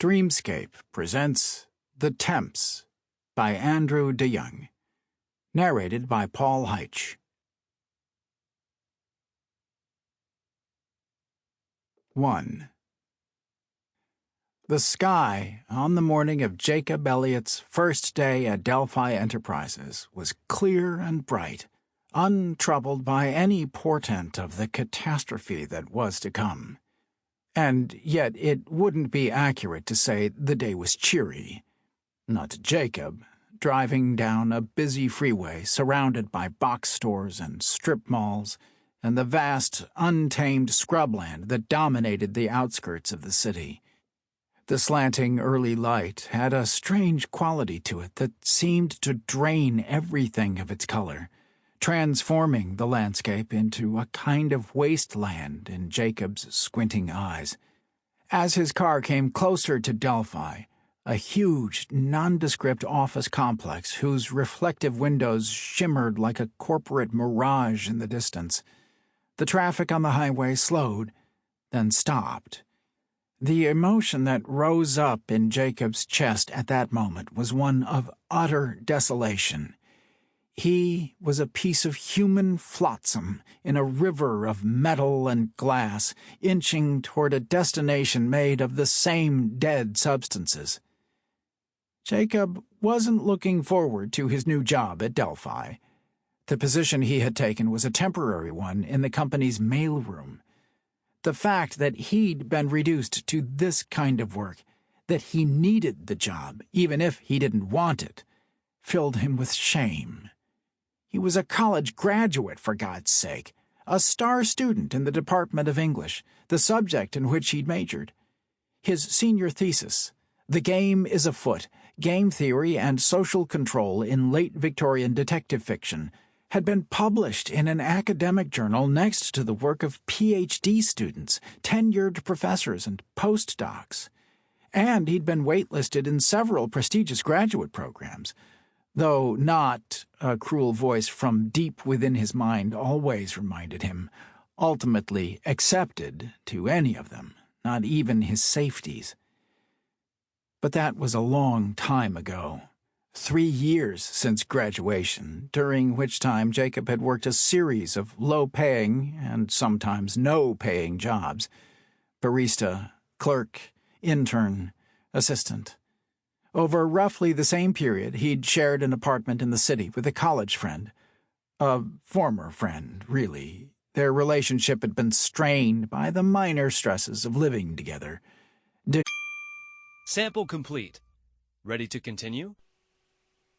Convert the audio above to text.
Dreamscape presents The Temps by Andrew Deyoung. Narrated by Paul Heitsch. 1. The sky on the morning of Jacob Elliot's first day at Delphi Enterprises was clear and bright, untroubled by any portent of the catastrophe that was to come. And yet it wouldn't be accurate to say the day was cheery. Not to Jacob, driving down a busy freeway surrounded by box stores and strip malls and the vast, untamed scrubland that dominated the outskirts of the city. The slanting early light had a strange quality to it that seemed to drain everything of its color, transforming the landscape into a kind of wasteland in Jacob's squinting eyes. As his car came closer to Delphi, a huge, nondescript office complex whose reflective windows shimmered like a corporate mirage in the distance, the traffic on the highway slowed, then stopped. The emotion that rose up in Jacob's chest at that moment was one of utter desolation. He was a piece of human flotsam in a river of metal and glass, inching toward a destination made of the same dead substances. Jacob wasn't looking forward to his new job at Delphi. The position he had taken was a temporary one in the company's mailroom. The fact that he'd been reduced to this kind of work, that he needed the job even if he didn't want it, filled him with shame. He was a college graduate, for God's sake, a star student in the Department of English, the subject in which he'd majored. His senior thesis, The Game is Afoot, Game Theory and Social Control in Late Victorian Detective Fiction, had been published in an academic journal next to the work of Ph.D. students, tenured professors, and postdocs. And he'd been waitlisted in several prestigious graduate programs, though not, a cruel voice from deep within his mind always reminded him, ultimately accepted to any of them, not even his safeties. But that was a long time ago. 3 years since graduation, during which time Jacob had worked a series of low-paying and sometimes no-paying jobs: barista, clerk, intern, assistant. Over roughly the same period, he'd shared an apartment in the city with a college friend. A former friend, really. Their relationship had been strained by the minor stresses of living together. Sample complete. Ready to continue?